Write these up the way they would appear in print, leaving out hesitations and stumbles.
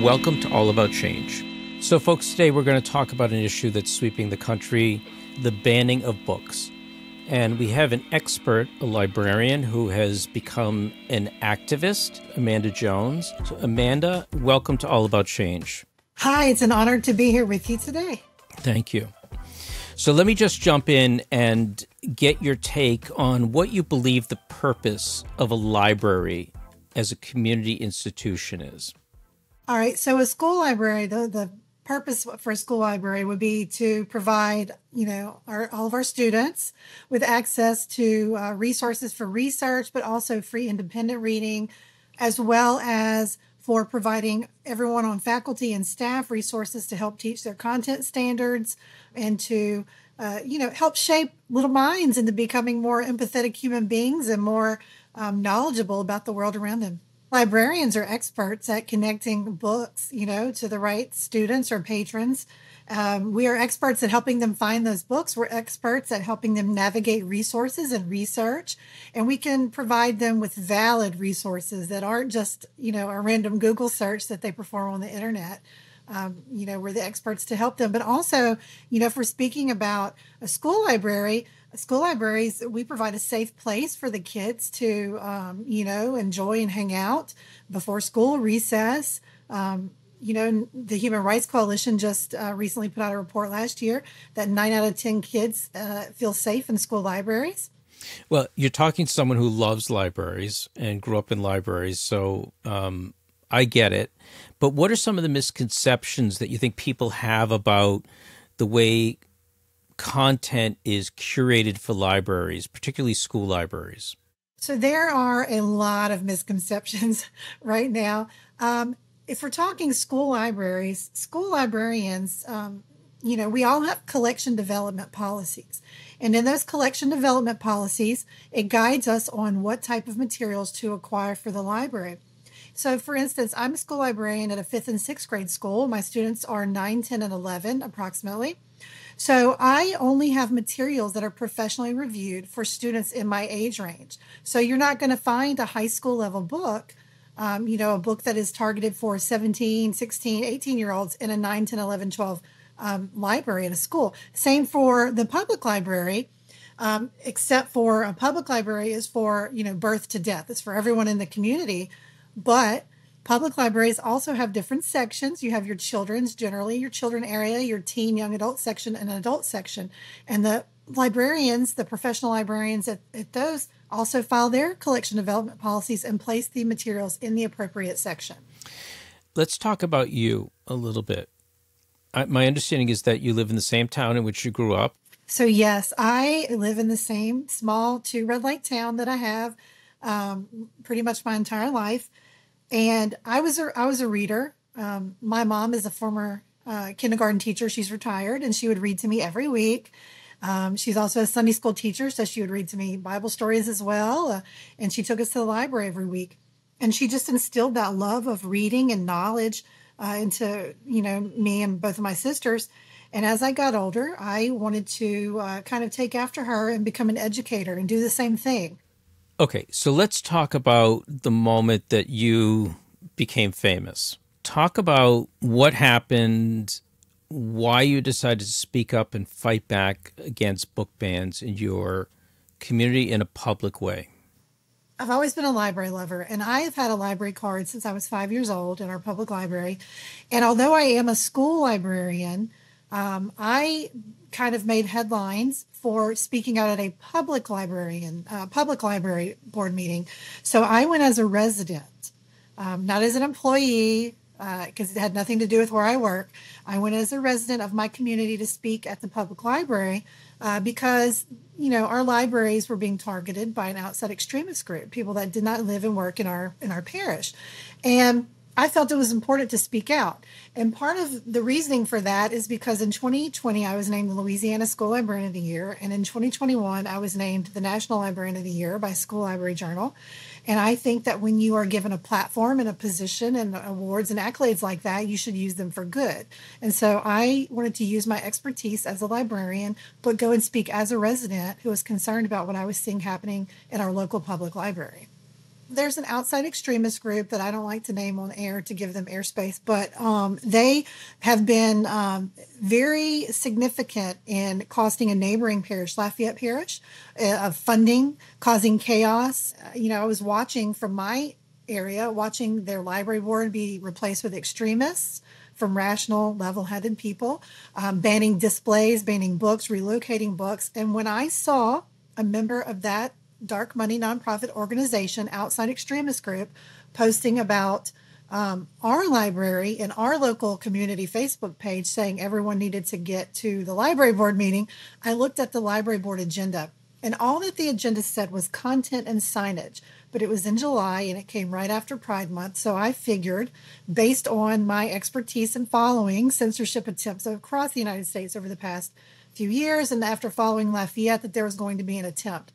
Welcome to All About Change. So, folks, today we're going to talk about an issue that's sweeping the country, the banning of books. And we have an expert, a librarian, who has become an activist, Amanda Jones. So, Amanda, welcome to All About Change. Hi, it's an honor to be here with you today. Thank you. So let me just jump in and get your take on what you believe the purpose of a library as a community institution is. All right. So a school library, the purpose for a school library would be to provide, all of our students with access to resources for research, but also free independent reading, as well as for providing everyone on faculty and staff resources to help teach their content standards and to, help shape little minds into becoming more empathetic human beings and more knowledgeable about the world around them. Librarians are experts at connecting books, to the right students or patrons. We are experts at helping them find those books. We're experts at helping them navigate resources and research. And we can provide them with valid resources that aren't just, a random Google search that they perform on the internet. We're the experts to help them. But also, if we're speaking about a school library, school libraries, we provide a safe place for the kids to, enjoy and hang out before school recess. The Human Rights Coalition just recently put out a report last year that 9 out of 10 kids feel safe in school libraries. Well, you're talking to someone who loves libraries and grew up in libraries, so I get it. But what are some of the misconceptions that you think people have about the way content is curated for libraries, particularly school libraries? So there are a lot of misconceptions right now. If we're talking school libraries, school librarians, we all have collection development policies. And in those collection development policies, it guides us on what type of materials to acquire for the library. So, for instance, I'm a school librarian at a 5th and 6th grade school. My students are 9, 10, and 11 approximately. So I only have materials that are professionally reviewed for students in my age range. So you're not going to find a high school level book, a book that is targeted for 17, 16, 18-year-olds in a 9, 10, 11, 12 library at a school. Same for the public library, except for a public library is for, birth to death. It's for everyone in the community. But public libraries also have different sections. You have your children's, generally your children area, your teen, young adult section, and an adult section. And the librarians, the professional librarians at those also file their collection development policies and place the materials in the appropriate section. Let's talk about you a little bit. My understanding is that you live in the same town in which you grew up. So yes, I live in the same small 2 red light town that I have pretty much my entire life. And I was a reader. My mom is a former kindergarten teacher. She's retired, and she would read to me every week. She's also a Sunday school teacher, so she would read to me Bible stories as well. And she took us to the library every week. And she just instilled that love of reading and knowledge into, me and both of my sisters. And as I got older, I wanted to kind of take after her and become an educator and do the same thing. Okay, so let's talk about the moment that you became famous. Talk about what happened, why you decided to speak up and fight back against book bans in your community in a public way. I've always been a library lover, and I have had a library card since I was 5 years old in our public library. And although I am a school librarian, I kind of made headlines for speaking out at a public library board meeting. So I went as a resident, not as an employee, because it had nothing to do with where I work. I went as a resident of my community to speak at the public library because, our libraries were being targeted by an outside extremist group, people that did not live and work in our parish. And I felt it was important to speak out. And part of the reasoning for that is because in 2020, I was named the Louisiana School Librarian of the Year. And in 2021, I was named the National Librarian of the Year by School Library Journal. And I think that when you are given a platform and a position and awards and accolades like that, you should use them for good. And so I wanted to use my expertise as a librarian, but go and speak as a resident who was concerned about what I was seeing happening in our local public library. there's an outside extremist group that I don't like to name on air to give them airspace, but they have been very significant in costing a neighboring parish, Lafayette Parish, of funding, causing chaos. I was watching from my area, watching their library board be replaced with extremists from rational, level-headed people, banning displays, banning books, relocating books. And when I saw a member of that dark money nonprofit organization, outside extremist group, posting about our library in our local community Facebook page saying everyone needed to get to the library board meeting, I looked at the library board agenda. And all that the agenda said was content and signage. But it was in July and it came right after Pride Month. So I figured, based on my expertise in following censorship attempts across the United States over the past few years, and after following Lafayette, that there was going to be an attempt.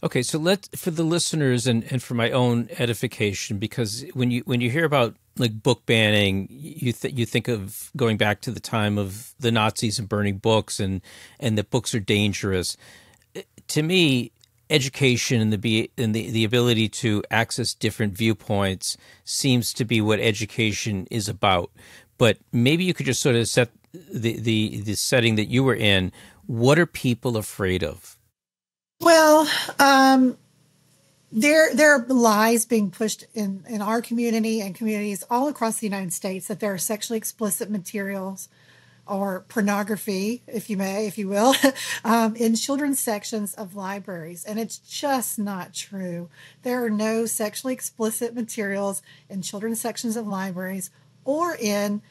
Okay, so for the listeners and for my own edification, because when you hear about like book banning, you think of going back to the time of the Nazis and burning books and that books are dangerous. To me, education and the ability to access different viewpoints seems to be what education is about. But maybe you could just sort of set the setting that you were in. What are people afraid of? Well, there are lies being pushed in our community and communities all across the United States that there are sexually explicit materials or pornography, if you will, in children's sections of libraries. And it's just not true. There are no sexually explicit materials in children's sections of libraries or in,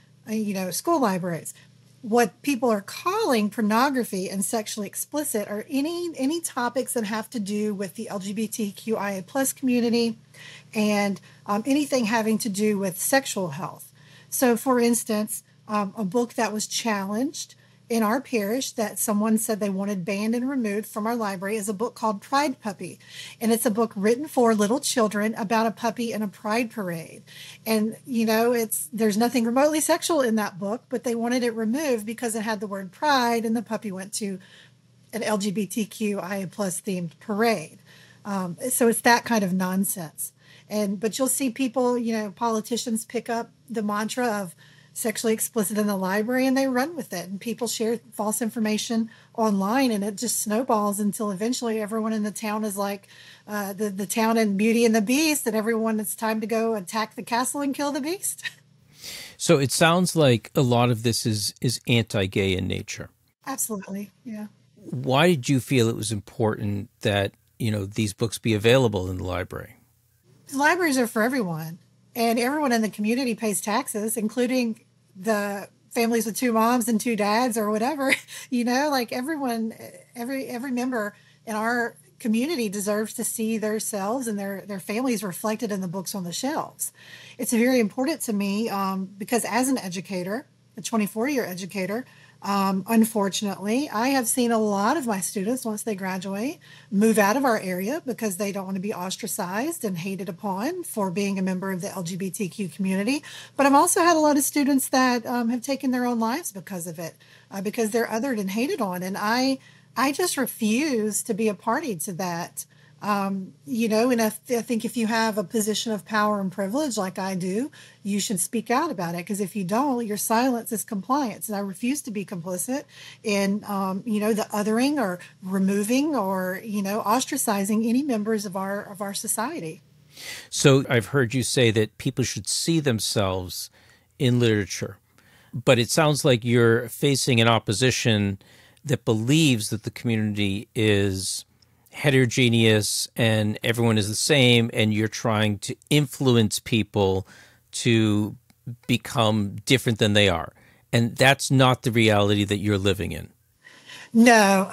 school libraries. What people are calling pornography and sexually explicit are any topics that have to do with the LGBTQIA plus community and anything having to do with sexual health. So, for instance, a book that was challenged in our parish that someone said they wanted banned and removed from our library is a book called Pride Puppy. And it's a book written for little children about a puppy in a pride parade. And, there's nothing remotely sexual in that book, but they wanted it removed because it had the word pride and the puppy went to an LGBTQIA plus themed parade. So it's that kind of nonsense. But you'll see people, politicians pick up the mantra of sexually explicit in the library and they run with it, and people share false information online and it just snowballs until eventually everyone in the town is like the town in Beauty and the Beast, and everyone, it's time to go attack the castle and kill the beast. So it sounds like a lot of this is anti-gay in nature. Absolutely. Yeah. Why did you feel it was important that these books be available in the library? Libraries are for everyone. And everyone in the community pays taxes, including the families with two moms and two dads or whatever. Like everyone, every member in our community deserves to see themselves and their families reflected in the books on the shelves. It's very important to me because as an educator, a 24-year educator, unfortunately, I have seen a lot of my students, once they graduate, move out of our area because they don't want to be ostracized and hated upon for being a member of the LGBTQ community. But I've also had a lot of students that have taken their own lives because of it, because they're othered and hated on. And I just refuse to be a party to that. And I think if you have a position of power and privilege like I do, you should speak out about it, because if you don't, your silence is compliance. And I refuse to be complicit in, the othering or removing or, ostracizing any members of our society. So I've heard you say that people should see themselves in literature, but it sounds like you're facing an opposition that believes that the community is heterogeneous and everyone is the same, and you're trying to influence people to become different than they are. And that's not the reality that you're living in. No.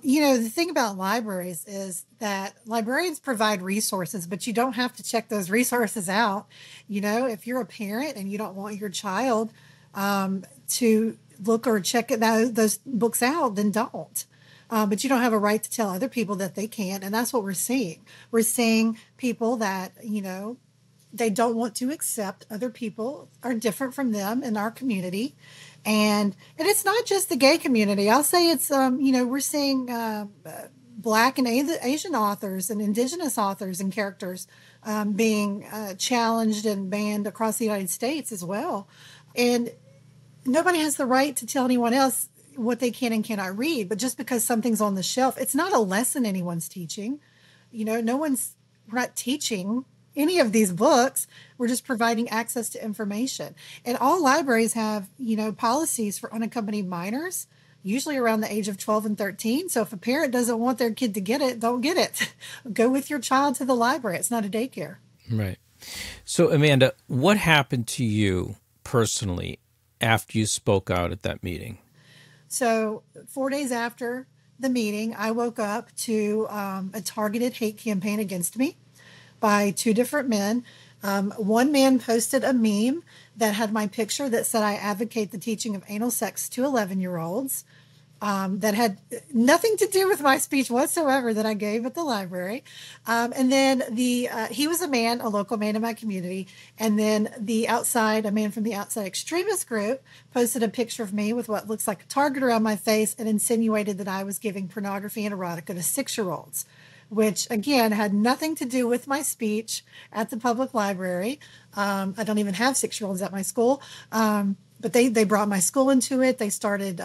The thing about libraries is that librarians provide resources, but you don't have to check those resources out. If you're a parent and you don't want your child to look or check those books out, then don't. But you don't have a right to tell other people that they can't. And that's what we're seeing. We're seeing people that, they don't want to accept other people are different from them in our community. And it's not just the gay community. I'll say it's, we're seeing Black and Asian authors and indigenous authors and characters being challenged and banned across the United States as well. And nobody has the right to tell anyone else what they can and cannot read. But just because something's on the shelf, it's not a lesson anyone's teaching. We're not teaching any of these books. We're just providing access to information. And all libraries have, policies for unaccompanied minors, usually around the age of 12 and 13. So if a parent doesn't want their kid to get it, don't get it. Go with your child to the library. It's not a daycare. Right. So, Amanda, what happened to you personally after you spoke out at that meeting? So 4 days after the meeting, I woke up to a targeted hate campaign against me by two different men. One man posted a meme that had my picture that said, "I advocate the teaching of anal sex to 11-year-olds." That had nothing to do with my speech whatsoever that I gave at the library. And then he was a local man in my community. And then a man from the outside extremist group posted a picture of me with what looks like a target around my face and insinuated that I was giving pornography and erotica to 6-year-olds, which again had nothing to do with my speech at the public library. I don't even have 6-year-olds at my school. But they brought my school into it. They started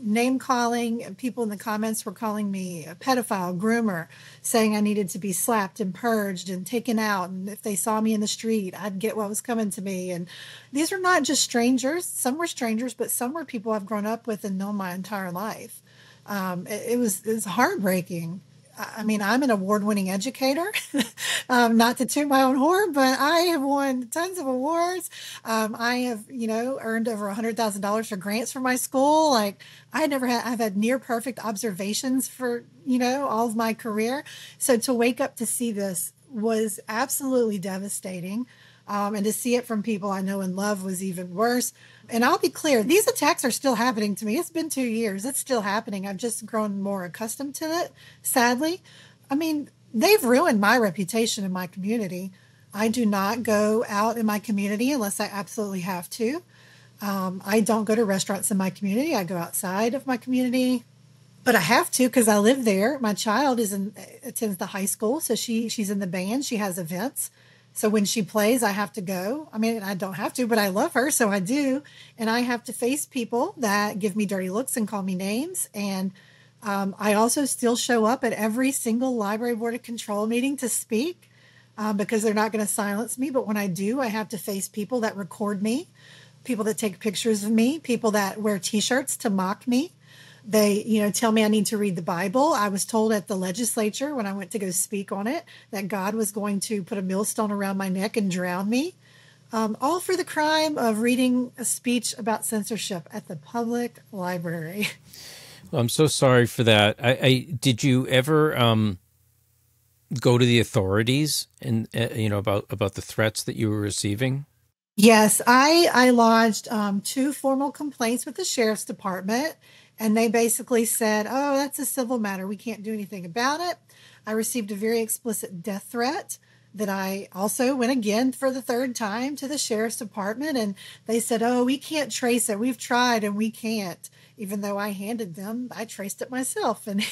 name calling. People in the comments were calling me a pedophile, groomer, saying I needed to be slapped and purged and taken out. And if they saw me in the street, I'd get what was coming to me. And these are not just strangers. Some were strangers, but some were people I've grown up with and known my entire life. It was heartbreaking. I mean, I'm an award-winning educator, not to toot my own horn, but I have won tons of awards. I have, earned over $100,000 for grants for my school. Like I've had near perfect observations for, all of my career. So to wake up to see this was absolutely devastating. And to see it from people I know and love was even worse. And I'll be clear, these attacks are still happening to me. It's been 2 years. It's still happening. I've just grown more accustomed to it, sadly. I mean, they've ruined my reputation in my community. I do not go out in my community unless I absolutely have to. I don't go to restaurants in my community. I go outside of my community. But I have to because I live there. My child attends the high school, so she's in the band. She has events. So when she plays, I have to go. I mean, I don't have to, but I love her, so I do. And I have to face people that give me dirty looks and call me names. And I also still show up at every single library board of control meeting to speak because they're not going to silence me. But when I do, I have to face people that record me, people that take pictures of me, people that wear T-shirts to mock me. They, tell me I need to read the Bible. I was told at the legislature when I went to go speak on it that God was going to put a millstone around my neck and drown me, all for the crime of reading a speech about censorship at the public library. Well, I'm so sorry for that. Did you ever go to the authorities and about the threats that you were receiving? Yes, I lodged 2 formal complaints with the sheriff's department. And they basically said, "Oh, that's a civil matter. We can't do anything about it." I received a very explicit death threat that I also went again for the 3rd time to the sheriff's department. And they said, "Oh, we can't trace it. We've tried and we can't." Even though I traced it myself and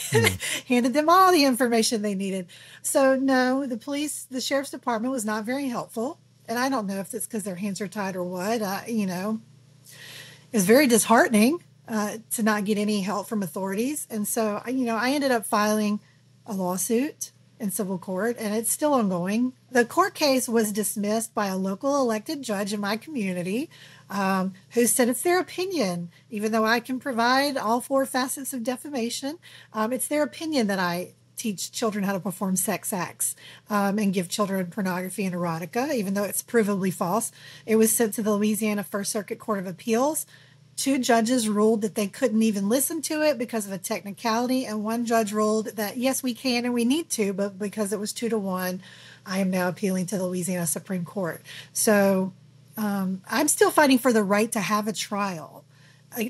handed them all the information they needed. So no, the sheriff's department was not very helpful. And I don't know if it's because their hands are tied or what. It's very disheartening. To not get any help from authorities. And so, I ended up filing a lawsuit in civil court, and it's still ongoing. The court case was dismissed by a local elected judge in my community who said it's their opinion, even though I can provide all 4 facets of defamation, it's their opinion that I teach children how to perform sex acts and give children pornography and erotica, even though it's provably false. It was sent to the Louisiana First Circuit Court of Appeals. 2 judges ruled that they couldn't even listen to it because of a technicality, and 1 judge ruled that yes, we can and we need to, but because it was 2-1, I am now appealing to the Louisiana Supreme Court. So I'm still fighting for the right to have a trial,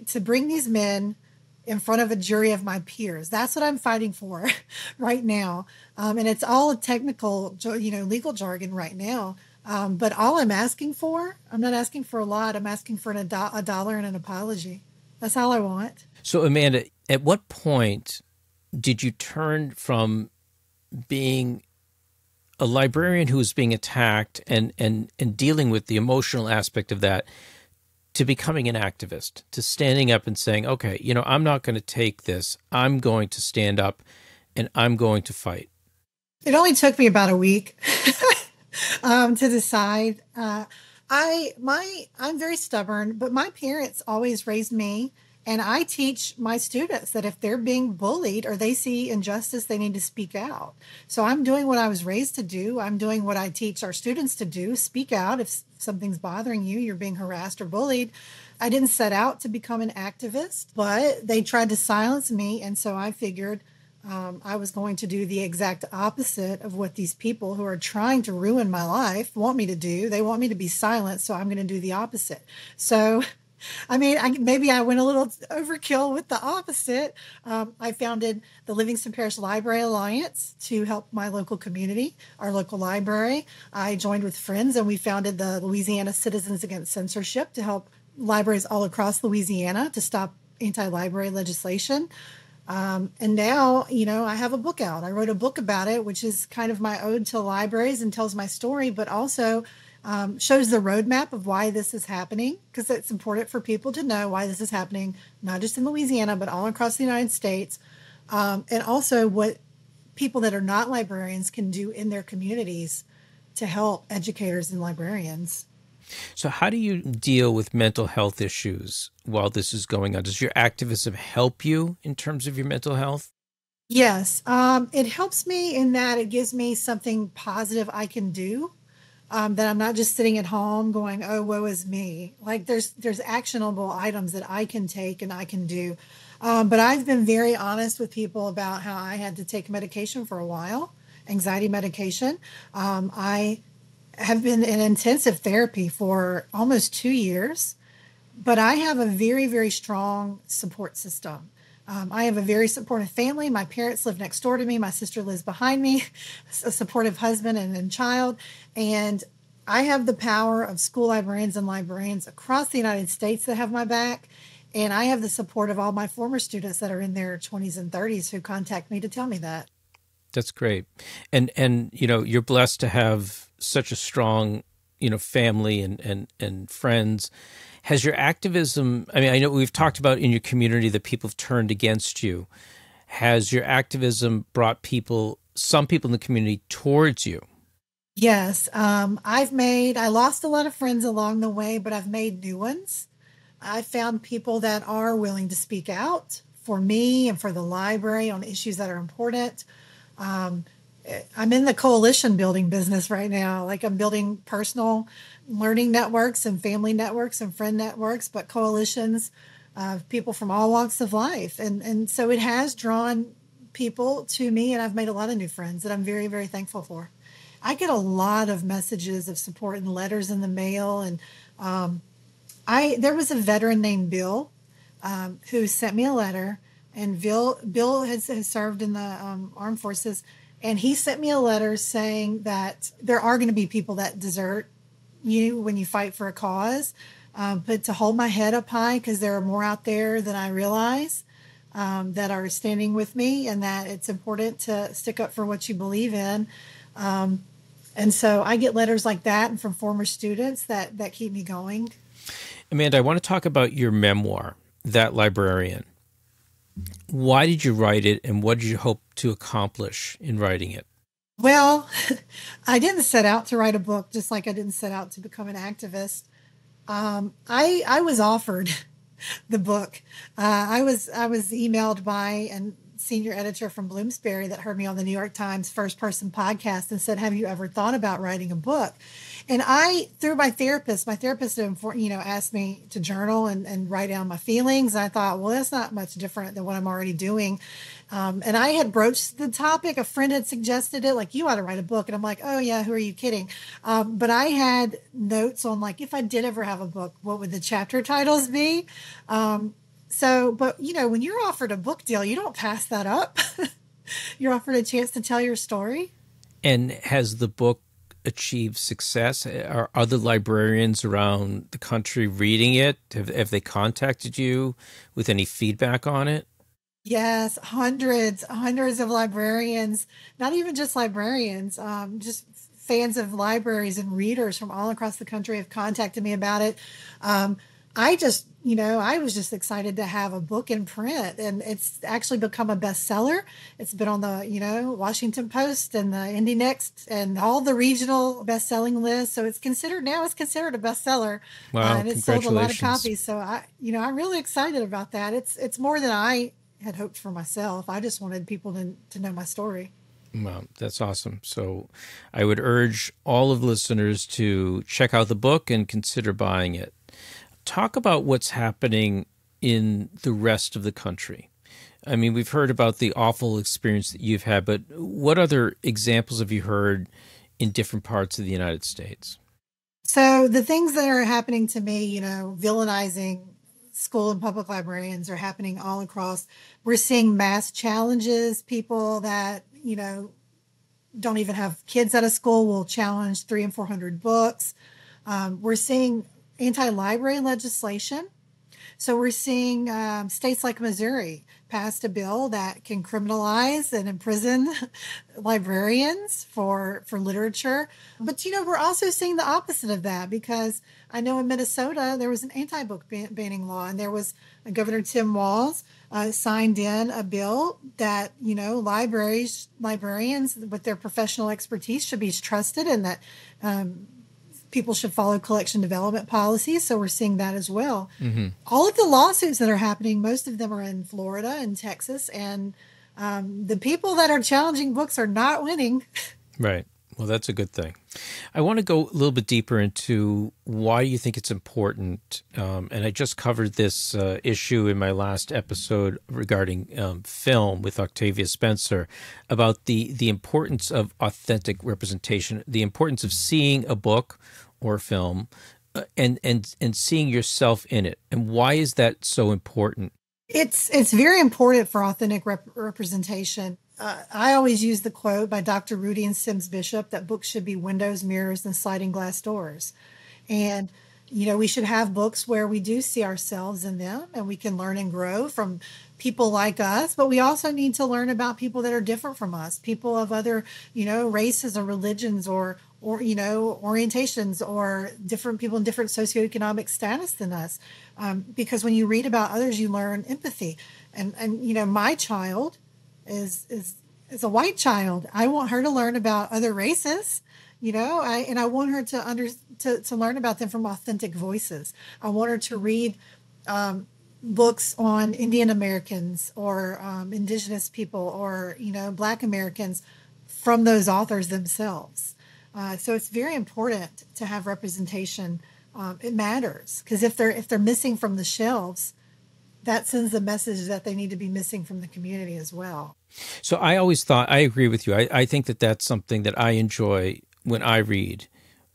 to bring these men in front of a jury of my peers. That's what I'm fighting for right now, and it's all technical, legal jargon right now. But all I'm asking for, I'm not asking for a lot. I'm asking for a dollar and an apology. That's all I want. So, Amanda, at what point did you turn from being a librarian who was being attacked and dealing with the emotional aspect of that to becoming an activist, to standing up and saying, okay, I'm not going to take this. I'm going to stand up and I'm going to fight? It only took me about a week to decide. I'm very stubborn, but my parents always raised me, and I teach my students that if they're being bullied or they see injustice, they need to speak out. So I'm doing what I was raised to do. I'm doing what I teach our students to do. Speak out if something's bothering you, you're being harassed or bullied. I didn't set out to become an activist, but they tried to silence me, and so I figured I was going to do the exact opposite of what these people who are trying to ruin my life want me to do. They want me to be silent, so I'm going to do the opposite. So, I mean, maybe I went a little overkill with the opposite. I founded the Livingston Parish Library Alliance to help my local community, our local library. I joined with friends and we founded the Louisiana Citizens Against Censorship to help libraries all across Louisiana to stop anti-library legislation. And now, I have a book out. I wrote a book about it, which is kind of my ode to libraries and tells my story, but also shows the roadmap of why this is happening, because it's important for people to know why this is happening, not just in Louisiana, but all across the United States. And also what people that are not librarians can do in their communities to help educators and librarians. So how do you deal with mental health issues while this is going on? Does your activism help you in terms of your mental health? Yes, it helps me in that it gives me something positive I can do. That I'm not just sitting at home going, "Oh, woe is me." Like there's actionable items that I can take and I can do. But I've been very honest with people about how I had to take medication for a while, anxiety medication. I have been in intensive therapy for almost 2 years, but I have a very, very strong support system. I have a very supportive family. My parents live next door to me. My sister lives behind me, a supportive husband and child. And I have the power of school librarians and librarians across the United States that have my back. And I have the support of all my former students that are in their 20s and 30s who contact me to tell me that. That's great. And you're blessed to have such a strong, family and friends. Has your activism, I mean, I know we've talked about in your community that people have turned against you. Has your activism brought some people in the community towards you? Yes. I lost a lot of friends along the way, but I've made new ones. I found people that are willing to speak out for me and for the library on issues that are important. Um, I'm in the coalition building business right now. Like I'm building personal learning networks and family networks and friend networks, but coalitions of people from all walks of life. And so it has drawn people to me, and I've made a lot of new friends that I'm very, very thankful for. I get a lot of messages of support and letters in the mail. And there was a veteran named Bill who sent me a letter, and Bill has served in the armed forces. And he sent me a letter saying that there are going to be people that desert you when you fight for a cause, but to hold my head up high because there are more out there than I realize that are standing with me, and that it's important to stick up for what you believe in. And so I get letters like that and from former students that keep me going. Amanda, I want to talk about your memoir, That Librarian. Why did you write it, and what did you hope to accomplish in writing it? Well, I didn't set out to write a book, just like I didn't set out to become an activist. I was offered the book. I was emailed by a senior editor from Bloomsbury that heard me on the New York Times First Person podcast and said, "Have you ever thought about writing a book?" And through my therapist asked me to journal and write down my feelings. And I thought, well, that's not much different than what I'm already doing. And I had broached the topic. A friend had suggested it, like, you ought to write a book. And I'm like, oh yeah, who are you kidding? But I had notes on, like, if I did ever have a book, what would the chapter titles be? But when you're offered a book deal, you don't pass that up. You're offered a chance to tell your story. And has the book achieved success? Are other librarians around the country reading it? Have they contacted you with any feedback on it? Yes, hundreds of librarians, not even just librarians, just fans of libraries and readers from all across the country have contacted me about it. Um, I just, I was just excited to have a book in print, and it's actually become a bestseller. It's been on the, Washington Post and the Indy Next and all the regional best-selling lists. So it's considered a bestseller, Wow, and it's sold a lot of congratulations. copies. So I'm really excited about that. It's more than I had hoped for myself. I just wanted people to know my story. Well, that's awesome. So I would urge all of the listeners to check out the book and consider buying it. Talk about what's happening in the rest of the country. I mean, we've heard about the awful experience that you've had, but what other examples have you heard in different parts of the United States? So the things that are happening to me, villainizing school and public librarians are happening all across. We're seeing mass challenges, people that, don't even have kids at a school will challenge 300 and 400 books. We're seeing anti-library legislation. So we're seeing states like Missouri passed a bill that can criminalize and imprison librarians for literature. But we're also seeing the opposite of that, because I know in Minnesota there was an anti-book banning law, and there was Governor Tim Walz signed in a bill that librarians with their professional expertise should be trusted, and that people should follow collection development policies. So we're seeing that as well. Mm-hmm. All of the lawsuits that are happening, most of them are in Florida and Texas, and the people that are challenging books are not winning. Right. Well, that's a good thing. I want to go a little bit deeper into why you think it's important. And I just covered this issue in my last episode regarding film with Octavia Spencer, about the importance of authentic representation, the importance of seeing a book or film and seeing yourself in it. And why is that so important? It's very important for authentic representation. I always use the quote by Dr. Rudy and Sims Bishop that books should be windows, mirrors, and sliding glass doors. And, we should have books where we do see ourselves in them and we can learn and grow from people like us. But we also need to learn about people that are different from us, people of other, races or religions or orientations, or different people in different socioeconomic status than us. Because when you read about others, you learn empathy. And my child is a white child. I want her to learn about other races, I want her to learn about them from authentic voices. I want her to read books on Indian Americans or indigenous people or Black Americans from those authors themselves. So it's very important to have representation. It matters, because if they're missing from the shelves, that sends the message that they need to be missing from the community as well. So I always thought, I agree with you. I think that that's something that I enjoy when I read,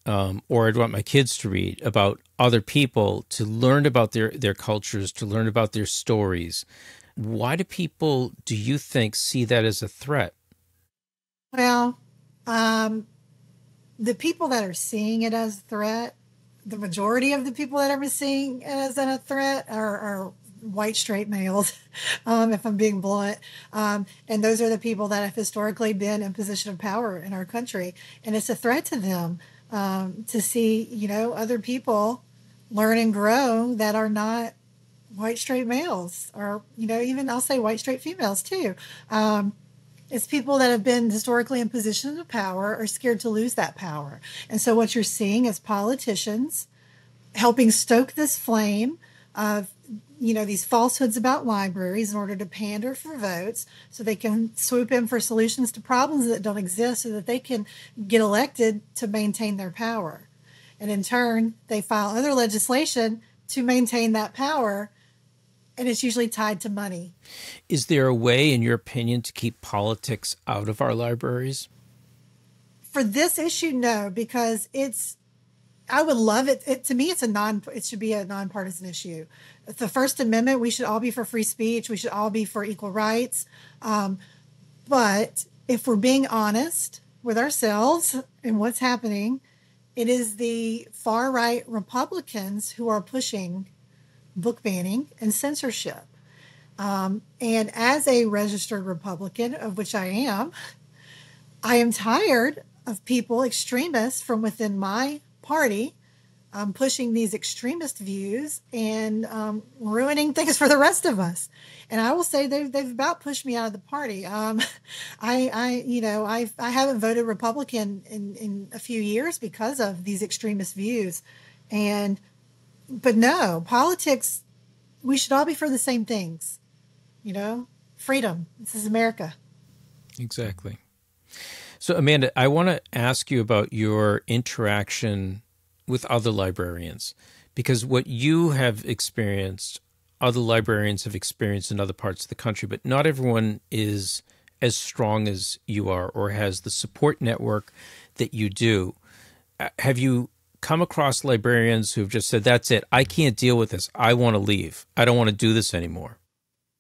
or I'd want my kids to read about other people, to learn about their cultures, to learn about their stories. Why do people, do you think, see that as a threat? Well, the people that are seeing it as a threat, the majority of the people that are seeing it as a threat are white straight males, if I'm being blunt. And those are the people that have historically been in position of power in our country. And it's a threat to them to see, other people learn and grow that are not white straight males, or, even I'll say white straight females too. It's people that have been historically in positions of power are scared to lose that power. And so what you're seeing is politicians helping stoke this flame of, these falsehoods about libraries in order to pander for votes, so they can swoop in for solutions to problems that don't exist, so that they can get elected to maintain their power. And in turn, they file other legislation to maintain that power, and it's usually tied to money. Is there a way, in your opinion, to keep politics out of our libraries? For this issue, no, because I would love it. To me, it should be a nonpartisan issue. The First Amendment, we should all be for free speech. We should all be for equal rights. But if we're being honest with ourselves and what's happening, it is the far right Republicans who are pushing book banning and censorship. And as a registered Republican, of which I am tired of people, extremists from within my party, pushing these extremist views and ruining things for the rest of us. And I will say they've about pushed me out of the party. I haven't voted Republican in a few years because of these extremist views. But no, politics, we should all be for the same things, freedom. This is America. Exactly. So, Amanda, I want to ask you about your interaction with other librarians, because what you have experienced, other librarians have experienced in other parts of the country, but not everyone is as strong as you are or has the support network that you do. Have you come across librarians who've just said, that's it, I can't deal with this, I want to leave, I don't want to do this anymore?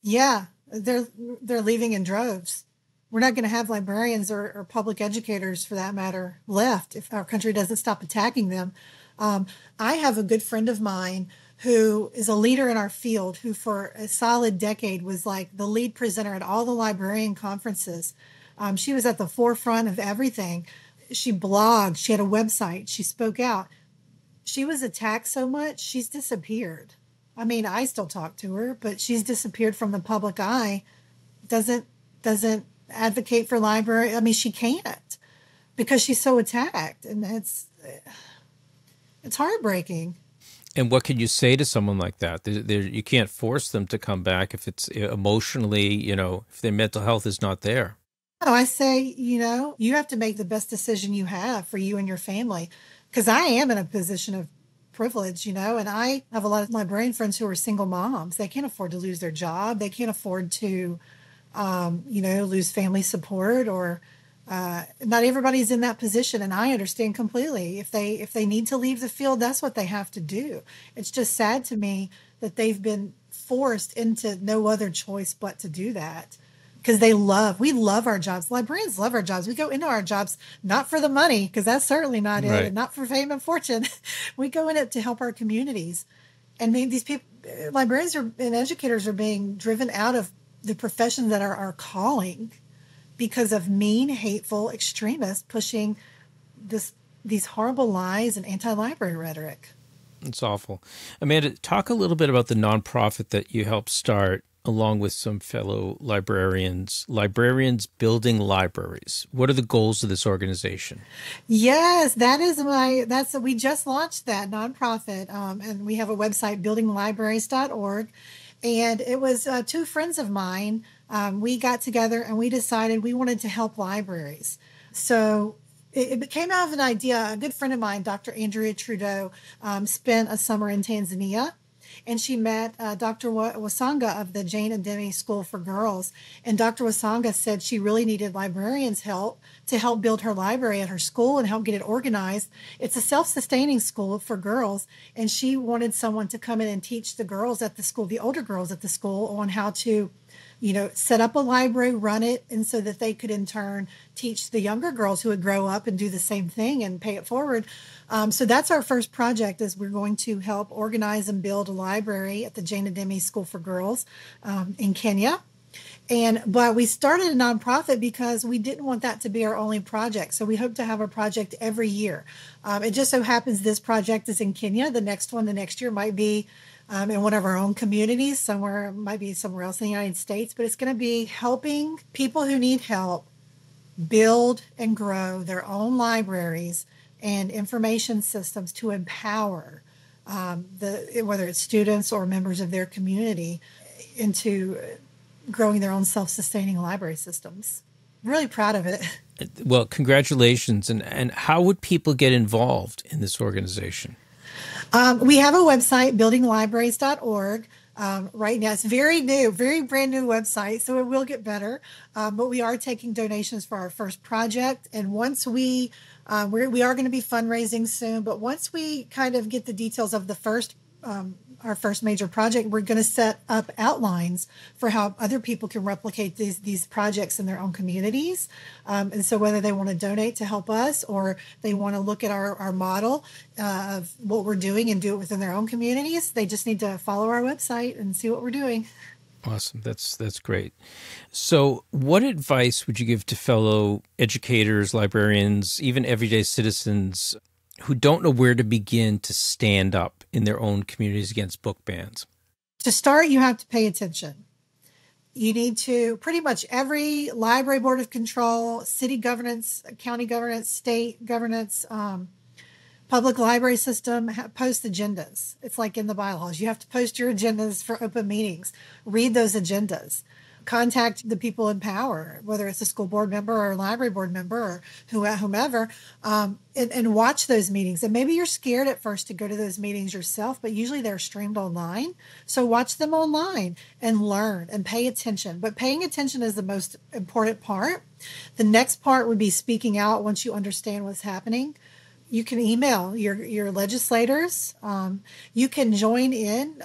Yeah, they're leaving in droves. We're not going to have librarians or public educators, for that matter, left if our country doesn't stop attacking them. I have a good friend of mine who is a leader in our field, who for a solid decade was like the lead presenter at all the librarian conferences. She was at the forefront of everything. She blogged, she had a website, she spoke out. She was attacked so much, she's disappeared. I mean, I still talk to her, but she's disappeared from the public eye. Doesn't advocate for library. I mean, she can't because she's so attacked, and it's heartbreaking. And what can you say to someone like that? You can't force them to come back if it's emotionally, if their mental health is not there. Oh, I say, you have to make the best decision you have for you and your family, because I am in a position of privilege, and I have a lot of librarian friends who are single moms. They can't afford to lose their job. They can't afford to lose family support, or not everybody's in that position. And I understand completely. If they need to leave the field, that's what they have to do. It's just sad to me that they've been forced into no other choice but to do that, because we love our jobs. Librarians love our jobs. We go into our jobs not for the money, because that's certainly not it, right, and not for fame and fortune. We go in it to help our communities. And these people, librarians and educators, are being driven out of the profession that are our calling because of mean, hateful extremists pushing these horrible lies and anti-library rhetoric. It's awful. Amanda, talk a little bit about the nonprofit that you helped start along with some fellow librarians building libraries. What are the goals of this organization? Yes, we just launched that nonprofit, and we have a website, buildinglibraries.org. And it was two friends of mine. We got together and we decided we wanted to help libraries. So it came out of an idea. A good friend of mine, Dr. Andrea Trudeau, spent a summer in Tanzania. And she met Dr. Wasanga of the Jane and Demi School for Girls. And Dr. Wasanga said she really needed librarians' help to help build her library at her school and help get it organized. It's a self-sustaining school for girls. And she wanted someone to come in and teach the girls at the school, the older girls at the school, on how to set up a library, run it, and so that they could in turn teach the younger girls who would grow up and do the same thing and pay it forward. So that's our first project, is we're going to help organize and build a library at the Jane and Demi School for Girls in Kenya. But we started a nonprofit because we didn't want that to be our only project. So we hope to have a project every year. It just so happens this project is in Kenya. The next year might be in one of our own communities, might be somewhere else in the United States, but it's going to be helping people who need help build and grow their own libraries and information systems to empower whether it's students or members of their community into growing their own self-sustaining library systems. Really proud of it. Well, congratulations. And how would people get involved in this organization? We have a website, buildinglibraries.org. Right now, it's very new, very brand new website, so it will get better. But we are taking donations for our first project. And once we are going to be fundraising soon, but once we kind of get the details of our first major project, we're going to set up outlines for how other people can replicate these projects in their own communities. And so whether they want to donate to help us, or they want to look at our model of what we're doing and do it within their own communities, they just need to follow our website and see what we're doing. Awesome. That's great. So what advice would you give to fellow educators, librarians, even everyday citizens who don't know where to begin to stand up in their own communities against book bans? To start, you have to pay attention. You need to, pretty much every library board of control, city governance, county governance, state governance, public library system post agendas. It's like in the bylaws. You have to post your agendas for open meetings. Read those agendas. Contact the people in power, whether it's a school board member or a library board member or whomever, and watch those meetings. And maybe you're scared at first to go to those meetings yourself, but usually they're streamed online. So watch them online and learn and pay attention. But paying attention is the most important part. The next part would be speaking out once you understand what's happening. You can email your legislators. You can join in.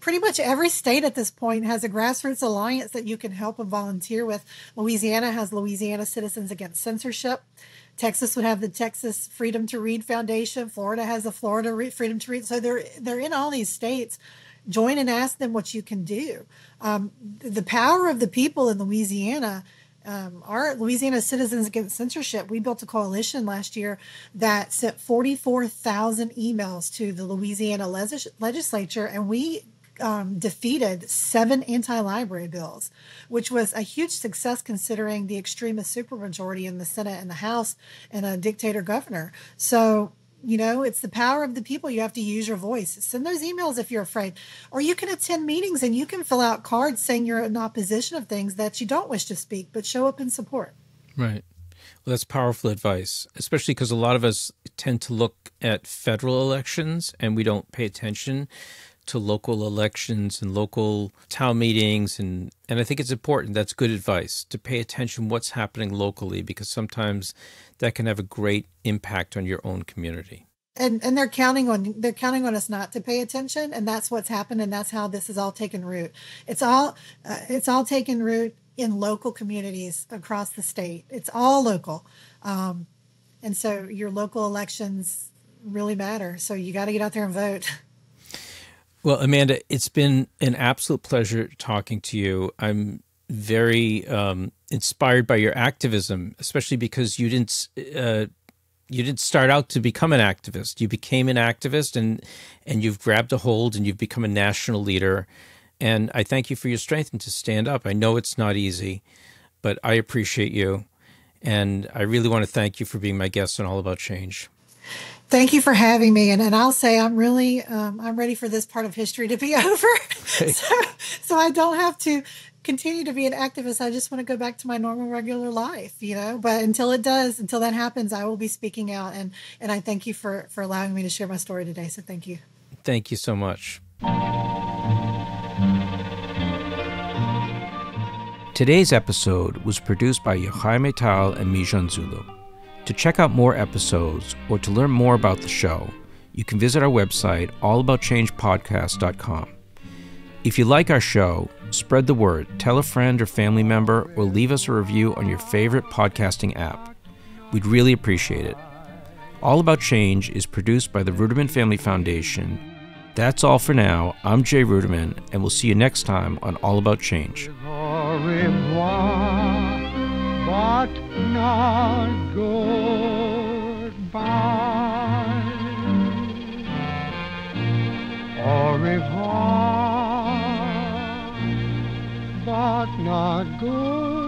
Pretty much every state at this point has a grassroots alliance that you can help and volunteer with. Louisiana has Louisiana Citizens Against Censorship. Texas would have the Texas Freedom to Read Foundation. Florida has the Florida Freedom to Read. So they're in all these states. Join and ask them what you can do. The power of the people in Louisiana. Our Louisiana Citizens Against Censorship, we built a coalition last year that sent 44,000 emails to the Louisiana legislature, and we defeated 7 anti-library bills, which was a huge success considering the extremist supermajority in the Senate and the House and a dictator governor. So, it's the power of the people. You have to use your voice. Send those emails if you're afraid. Or you can attend meetings and you can fill out cards saying you're in opposition of things that you don't wish to speak, but show up in support. Right. Well, that's powerful advice, especially because a lot of us tend to look at federal elections and we don't pay attention to local elections and local town meetings. And I think it's important. That's good advice to pay attention what's happening locally, because sometimes that can have a great impact on your own community. And they're counting on us not to pay attention, and that's what's happened, and that's how this has all taken root. It's all taken root in local communities across the state. It's all local, and so your local elections really matter. So you got to get out there and vote. Well, Amanda, it's been an absolute pleasure talking to you. I'm very inspired by your activism, especially because you didn't start out to become an activist. You became an activist, and you've grabbed a hold, and you've become a national leader. And I thank you for your strength and to stand up. I know it's not easy, but I appreciate you. And I really want to thank you for being my guest on All About Change. Thank you for having me. And I'll say I'm really, I'm ready for this part of history to be over. So I don't have to continue to be an activist. I just want to go back to my normal, regular life, but until that happens, I will be speaking out. And I thank you for allowing me to share my story today. So thank you. Thank you so much. Today's episode was produced by Yochai Tal and Mijan Zulu. To check out more episodes or to learn more about the show, you can visit our website, allaboutchangepodcast.com. If you like our show, spread the word, tell a friend or family member, or leave us a review on your favorite podcasting app. We'd really appreciate it. All About Change is produced by the Ruderman Family Foundation. That's all for now. I'm Jay Ruderman, and we'll see you next time on All About Change. Au revoir, but not goodbye. Au revoir, but not goodbye.